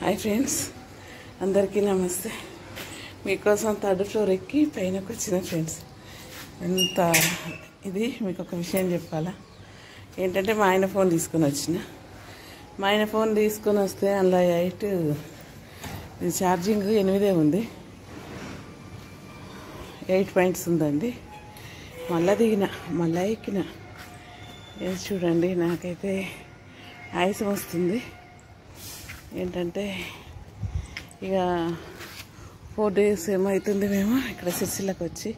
Hi friends, అందరికీ నమస్తే. మీకోసం థర్డ్ ఫ్లోర్ ఎక్కి పైనకు వచ్చిన ఫ్రెండ్స్. ఎంత ఇది మీకు ఒక విషయం చెప్పాలా ఏంటంటే, మా ఆయన ఫోన్ తీసుకొని వచ్చిన. మా ఆయన ఫోన్ తీసుకొని వస్తే అందులో 8 ఛార్జింగ్ 8 ఉంది, 8 పాయింట్స్ ఉందండి. మళ్ళీ దిగిన, మళ్ళీ ఎక్కిన. ఇది చూడండి, నాకైతే ఆయాసం వస్తుంది. ఏంటంటే ఇక 4 days ఏమవుతుంది మేము ఇక్కడ సిరిసిల్లకి వచ్చి.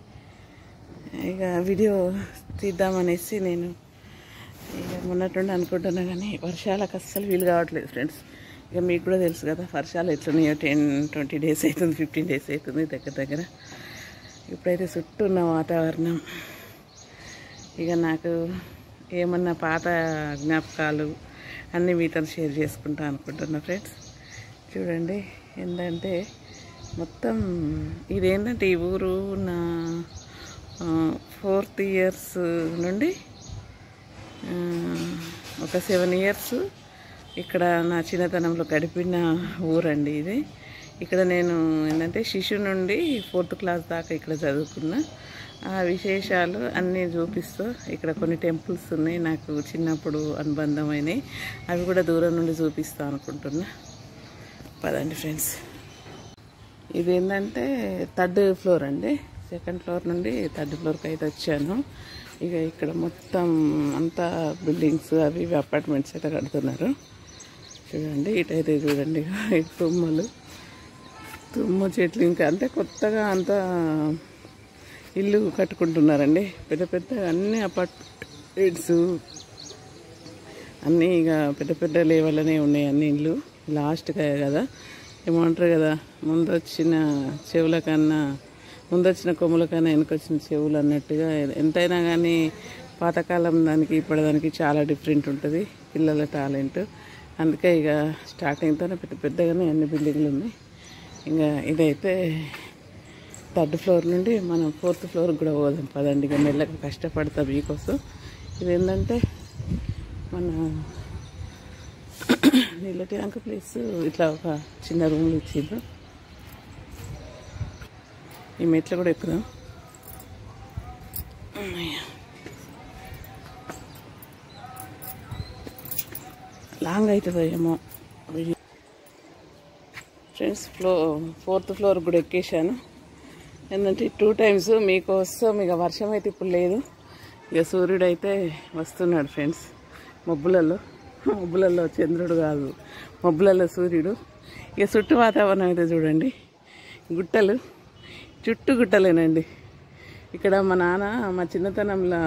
ఇక వీడియో తీద్దామనేసి నేను ఇక మొన్నట్టుండి అనుకుంటున్నా, కానీ వర్షాలకు అస్సలు వీలు కావట్లేదు ఫ్రెండ్స్. ఇక మీకు కూడా తెలుసు కదా వర్షాలు ఎట్లున్నాయో. 10-20 days అవుతుంది, 15 days అవుతుంది దగ్గర. ఇప్పుడైతే చుట్టూ ఉన్న వాతావరణం ఇక నాకు ఏమన్నా పాత జ్ఞాపకాలు అన్నీ మీతో షేర్ చేసుకుంటా అనుకుంటున్నా ఫ్రెండ్స్. చూడండి, ఏంటంటే మొత్తం ఇదేంటంటే ఈ ఊరు నా 4th years నుండి ఒక 7 years ఇక్కడ నా చిన్నతనంలో గడిపిన ఊరండి ఇది. ఇక్కడ నేను ఏంటంటే శిశు నుండి 4th class దాకా ఇక్కడ చదువుకున్నా. ఆ విశేషాలు అన్నీ చూపిస్తూ ఇక్కడ కొన్ని టెంపుల్స్ ఉన్నాయి నాకు చిన్నప్పుడు అనుబంధమైనవి, అవి కూడా దూరం నుండి చూపిస్తా అనుకుంటున్నా. పదండి ఫ్రెండ్స్. ఇదేంటంటే 3rd floor అండి. 2nd floor నుండి 3rd floorకి అయితే వచ్చాను. ఇక ఇక్కడ మొత్తం అంతా బిల్డింగ్స్ అవి ఇవి అపార్ట్మెంట్స్ అయితే కడుతున్నారు. చూడండి, ఇటైతే చూడండి తుమ్మ చెట్లు, ఇంకా అంటే కొత్తగా అంతా ఇల్లు కట్టుకుంటున్నారండి. పెద్ద అన్ని అపార్ట్మెంట్స్ అన్నీ ఇక పెద్ద లెవెల్లోనే ఉన్నాయి అన్ని ఇల్లు. లాస్ట్గా కదా ఏమంటారు కదా, ముందొచ్చిన కొమ్ముల కన్నా వెనకొచ్చిన చెవులు అన్నట్టుగా. ఎంతైనా కానీ పాతకాలం దానికి ఇప్పటిదానికి చాలా డిఫరెంట్ ఉంటుంది పిల్లల టాలెంట్. అందుకే ఇక స్టార్టింగ్తోనే పెద్దగానే అన్ని బిల్డింగ్లు ఉన్నాయి. ఇంకా ఇదైతే 3rd floor నుండి మనం 4th floor కూడా పోదాం పదండి. ఇక మెల్లగా కష్టపడతాం మీకోసం. ఇది ఏంటంటే మన నీళ్ళ ట్యాంక్ ప్లేస్, ఇట్లా ఒక చిన్న రూమ్లు ఇచ్చిండ్రు. ఈ మెట్లు కూడా ఎక్కుదాం. లాంగ్ అవుతుందో ఏమో ఫ్రెండ్స్. 4th floor కూడా ఎక్కేసాను. ఏంటంటే 2 times మీకోసం. ఇక వర్షం అయితే ఇప్పుడు లేదు. ఇక సూర్యుడు అయితే వస్తున్నాడు ఫ్రెండ్స్. మబ్బులలో చంద్రుడు కాదు, మబ్బులలో సూర్యుడు. ఇక చుట్టూ వాతావరణం అయితే చూడండి, చుట్టూ గుట్టలేనండి. ఇక్కడ మా నాన్న మా చిన్నతనంలో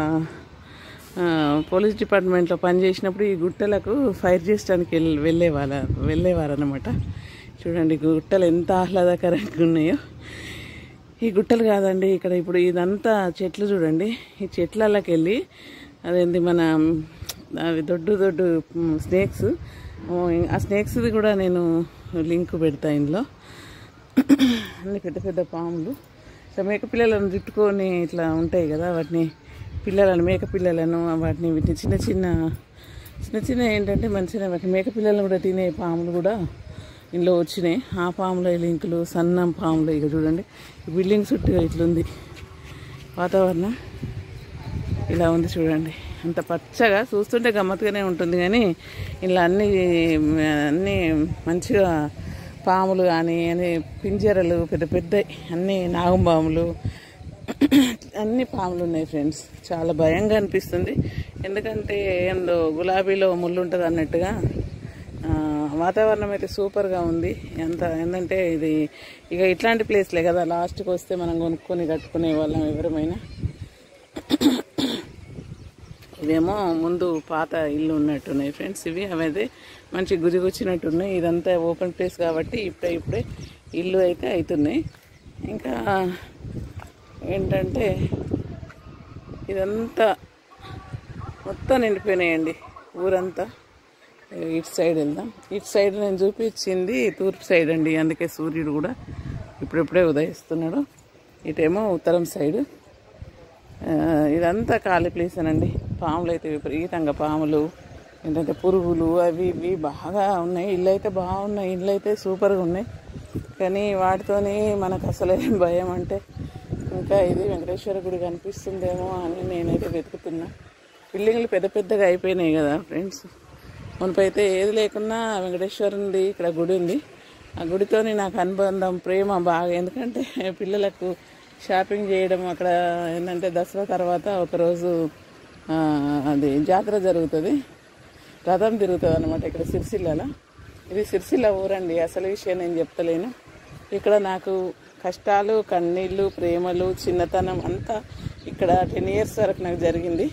పోలీస్ డిపార్ట్మెంట్లో పనిచేసినప్పుడు ఈ గుట్టలకు ఫైర్ చేయడానికి వెళ్ళేవారనమాట. చూడండి గుట్టలు ఎంత ఆహ్లాదకరంగా ఉన్నాయో. ఈ గుట్టలు కాదండి, ఇక్కడ ఇప్పుడు ఇదంతా చెట్లు చూడండి. ఈ చెట్లకి వెళ్ళి అదేంటి మన అవి దొడ్డు స్నేక్స్. ఆ స్నేక్స్ది కూడా నేను లింక్ పెడతా ఇందులో. అన్ని పెద్ద పాములు. ఇట్లా మేక పిల్లలను చుట్టుకొని ఇట్లా ఉంటాయి కదా, వాటిని మేక పిల్లలను వీటిని చిన్న ఏంటంటే మంచిగా వాటిని మేక పిల్లలను కూడా తినే పాములు కూడా ఇందులో వచ్చినాయి. ఆ పాముల లింకులు, సన్నం పాములు. ఇక చూడండి బిల్డింగ్ చుట్టూ ఇట్లుంది వాతావరణం, ఇలా ఉంది చూడండి. అంత పచ్చగా చూస్తుంటే గమ్మత్తుగానే ఉంటుంది, కానీ ఇలా అన్నీ మంచిగా పాములు కానీ అని పింజరలు పెద్ద అన్నీ నాగంపాములు అన్ని పాములు ఉన్నాయి ఫ్రెండ్స్. చాలా భయంగా అనిపిస్తుంది. ఎందుకంటే ఏందో గులాబీలో ముళ్ళు ఉంటుంది అన్నట్టుగా వాతావరణం అయితే సూపర్గా ఉంది. ఏంటంటే ఇది ఇక ఇట్లాంటి ప్లేస్లే కదా లాస్ట్కి వస్తే మనం కొనుక్కొని కట్టుకునే వాళ్ళం ఎవరమైనా. ఇవేమో ముందు పాత ఇల్లు ఉన్నట్టున్నాయి ఫ్రెండ్స్. అవైతే మంచి గుజిగుచ్చినట్టున్నాయి. ఇదంతా ఓపెన్ ప్లేస్ కాబట్టి ఇప్పుడే ఇల్లు అయితే అవుతున్నాయి. ఇంకా ఏంటంటే ఇదంతా మొత్తం నిండిపోయినాయండి ఊరంతా. ఇటు సైడ్ వెళ్దాం. ఇటు సైడ్ నేను చూపించింది తూర్పు సైడ్ అండి, అందుకే సూర్యుడు కూడా ఇప్పుడిప్పుడే ఉదయిస్తున్నాడు. ఇటేమో ఉత్తరం సైడు. ఇదంతా ఖాళీ ప్లేస్ అనండి. పాములు అయితే విపరీతంగా పాములు ఏంటంటే పురుగులు అవి ఇవి బాగా ఉన్నాయి. ఇల్లు అయితే బాగున్నాయి, ఇల్లు అయితే సూపర్గా ఉన్నాయి. కానీ వాటితోని మనకు అసలు ఏం భయం అంటే ఇంకా ఇది వెంకటేశ్వర గుడి కనిపిస్తుందేమో అని నేనైతే వెతుకుతున్నా. బిల్డింగ్లు పెద్ద పెద్దగా అయిపోయినాయి కదా ఫ్రెండ్స్. మునపైతే ఏది లేకున్నా వెంకటేశ్వరుంది ఇక్కడ గుడి ఉంది. ఆ గుడితోని నాకు అనుబంధం ప్రేమ బాగా. ఎందుకంటే పిల్లలకు షాపింగ్ చేయడం అక్కడ ఏంటంటే దసరా తర్వాత ఒకరోజు అది జాతర జరుగుతుంది, రథం తిరుగుతుంది అనమాట ఇక్కడ సిరిసిల్లలో. ఇది సిరిసిల్ల ఊరండి, అసలు విషయం నేను చెప్తలేను. ఇక్కడ నాకు కష్టాలు, కన్నీళ్ళు, ప్రేమలు, చిన్నతనం అంతా ఇక్కడ 10 years వరకు నాకు జరిగింది.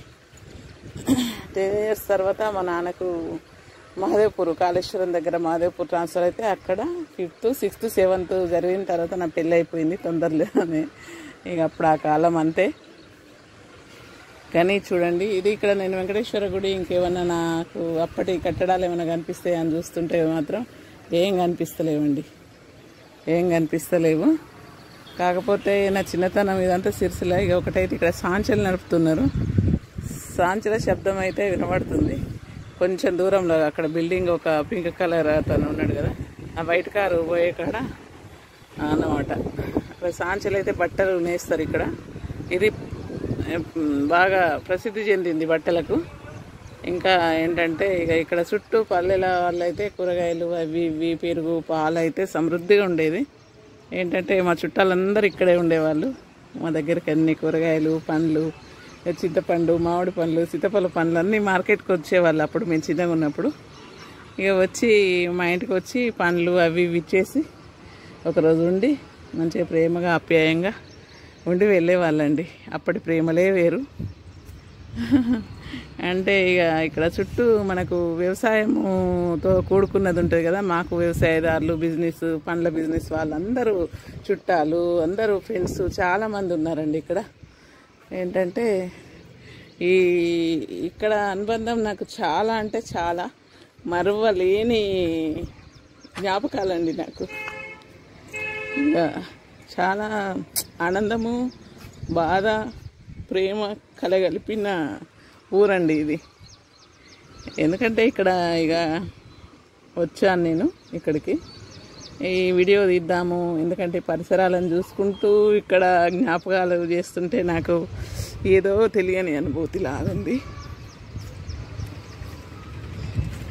10 years తర్వాత మా నాన్నకు మహదేవ్పూర్, కాళేశ్వరం దగ్గర మహదేవ్పూర్ ట్రాన్స్ఫర్ అయితే అక్కడ 5th, 6th, 7th జరిగిన తర్వాత నా పెళ్ళి అయిపోయింది తొందరలోనే. ఇక అప్పుడు ఆ కాలం అంతే. కానీ చూడండి, ఇది ఇక్కడ నేను వెంకటేశ్వర గుడి ఇంకేమన్నా నాకు అప్పటి కట్టడాలు ఏమైనా కనిపిస్తాయి అని చూస్తుంటే మాత్రం ఏం కనిపిస్తలేవండి, ఏం కనిపిస్తలేవు. కాకపోతే నా చిన్నతనం ఇదంతా సిరిసిల్ల. ఇక ఒకటైతే ఇక్కడ సాంచలు నడుపుతున్నారు, సాంచల శబ్దం అయితే వినబడుతుంది కొంచెం దూరంలో. అక్కడ బిల్డింగ్ ఒక పింక్ కలర్ అతను ఉన్నాడు కదా, ఆ వైట్ కారు పోయే కాడ అన్నమాట. అక్కడ సాంచలు అయితే బట్టలు నేస్తారు ఇక్కడ. ఇది బాగా ప్రసిద్ధి చెందింది బట్టలకు. ఇంకా ఏంటంటే ఇక ఇక్కడ చుట్టూ పల్లెల వాళ్ళైతే కూరగాయలు అవి ఇవి పెరుగు పాలు అయితే సమృద్ధిగా ఉండేది. ఏంటంటే మా చుట్టాలందరూ ఇక్కడే ఉండేవాళ్ళు. మా దగ్గరికి అన్ని కూరగాయలు, పండ్లు, చింతపండు, మామిడి పండ్లు, సీతాఫల పండ్లు అన్నీ మార్కెట్కి వచ్చేవాళ్ళు అప్పుడు మేము చిన్నగా ఉన్నప్పుడు. ఇక వచ్చి మా ఇంటికి వచ్చి పండ్లు అవి ఇవి ఇచ్చేసి ఒకరోజు ఉండి మంచిగా ప్రేమగా ఆప్యాయంగా ఉండి వెళ్ళేవాళ్ళండి. అప్పటి ప్రేమలే వేరు. అంటే ఇక ఇక్కడ చుట్టూ మనకు వ్యవసాయంతో కూడుకున్నది ఉంటుంది కదా. మాకు వ్యవసాయదారులు, బిజినెస్, పండ్ల బిజినెస్ వాళ్ళందరూ చుట్టాలు, అందరూ ఫ్రెండ్స్ చాలామంది ఉన్నారండి ఇక్కడ. ఏంటంటే ఇక్కడ అనుబంధం నాకు చాలా అంటే చాలా మరువలేని జ్ఞాపకాలండి. నాకు ఇక చాలా ఆనందము, బాధ, ప్రేమ కలగలిపిన ఊరండి ఇది. ఎందుకంటే ఇక్కడ ఇక వచ్చాను నేను ఇక్కడికి, ఈ వీడియో తీద్దాము. ఎందుకంటే పరిసరాలను చూసుకుంటూ ఇక్కడ జ్ఞాపకాలు చేస్తుంటే నాకు ఏదో తెలియని అనుభూతి లాగుంది.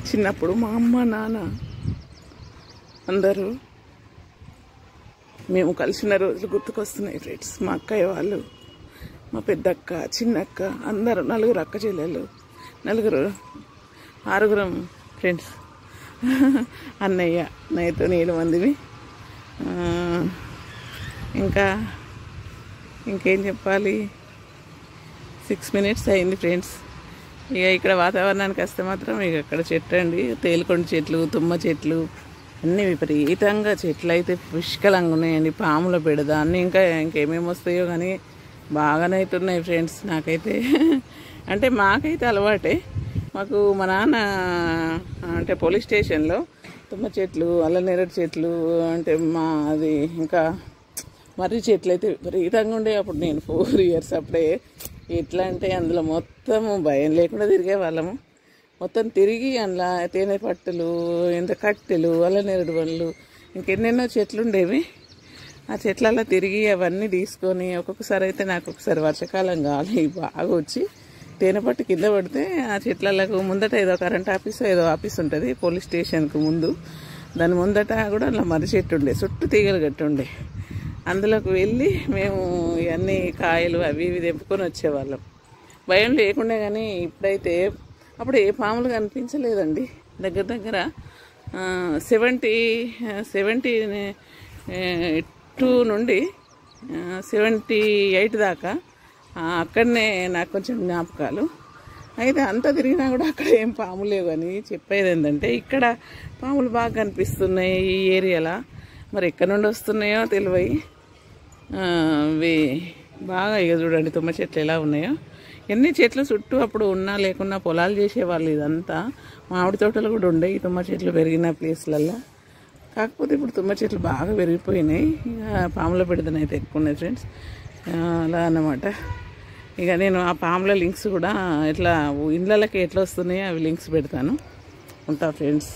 చిన్నప్పుడు మా అమ్మ నాన్న అందరూ మేము కలిసిన రోజులు గుర్తుకొస్తున్నాయి ఫ్రెండ్స్. మా అక్కయ్య వాళ్ళు, మా పెద్దక్క, చిన్నక్క, అందరూ 4 అక్క చెల్లెలు, 6 ఫ్రెండ్స్. అన్నయ్యతో 7 మందివి. ఇంకేం చెప్పాలి. 6 minutes అయింది ఫ్రెండ్స్. ఇక ఇక్కడ వాతావరణానికి వస్తే మాత్రం ఇక అక్కడ చెట్లు అండి, తేలుకొండ చెట్లు, తుమ్మ చెట్లు అన్నీ విపరీతంగా చెట్లు అయితే పుష్కలంగా ఉన్నాయండి. పాముల బెడద అన్నీ ఇంకేమేమి వస్తాయో కానీ బాగానే అవుతున్నాయి ఫ్రెండ్స్. నాకైతే అంటే మాకైతే అలవాటే. మాకు మా నాన్న అంటే పోలీస్ స్టేషన్లో తుమ్మ చెట్లు, అల్లనేరేడు చెట్లు, అంటే అది ఇంకా మర్రి చెట్లు అయితే విపరీతంగా ఉండే. అప్పుడు నేను 4 years అప్పుడే. ఎట్లా అంటే అందులో మొత్తము భయం లేకుండా తిరిగే వాళ్ళము. మొత్తం తిరిగి అందులో తేనె పట్టులు, ఎంత కట్టెలు, అల్లనేరేడు పండ్లు, ఇంకెన్నెన్నో చెట్లు ఉండేవి. ఆ చెట్లలో తిరిగి అవన్నీ తీసుకొని ఒక్కొక్కసారి అయితే నాకు ఒకసారి వర్షాకాలం గాలి బాగా వచ్చి తేనె పట్టు కింద పడితే ఆ చెట్లకు ముందట ఏదో కరెంట్ ఆఫీస్ ఏదో ఆఫీస్ ఉంటుంది పోలీస్ స్టేషన్కు ముందు. దాని ముందట కూడా అలా మర్రి చెట్టు ఉండే, చుట్టూ తీగలు కట్టి ఉండే. అందులోకి వెళ్ళి మేము ఇవన్నీ కాయలు అవి ఇవి తెంపుకొని వచ్చేవాళ్ళం. భయం లేకుండే. కానీ ఇప్పుడైతే అప్పుడు ఏ పాములు కనిపించలేదండి. దగ్గర 72 నుండి 78 దాకా అక్కడనే నాకు కొంచెం జ్ఞాపకాలు. అయితే అంతా తిరిగినా కూడా అక్కడ ఏం పాములు లేవు. అని చెప్పేది ఏంటంటే ఇక్కడ పాములు బాగా కనిపిస్తున్నాయి ఈ ఏరియాలో. మరి ఎక్కడి నుండి వస్తున్నాయో తెలివై అవి బాగా. ఇక చూడండి తుమ్మ చెట్లు ఎలా ఉన్నాయో. ఎన్ని చెట్లు చుట్టూ అప్పుడు ఉన్నా లేకున్నా పొలాలు చేసేవాళ్ళు. ఇదంతా మామిడి తోటలు కూడా ఉండే ఈ తుమ్మ చెట్లు పెరిగిన ప్లేస్లల్లో. కాకపోతే ఇప్పుడు తుమ్మ చెట్లు బాగా పెరిగిపోయినాయి. ఇక పాముల బెడదనైతే ఎక్కువ ఉన్నాయి ఫ్రెండ్స్. అలా అన్నమాట. ఇక నేను ఆ పాముల లింక్స్ కూడా ఎట్లా ఇళ్ళకి ఎట్లా వస్తున్నాయో అవి లింక్స్ పెడతాను. ఉంటా ఫ్రెండ్స్.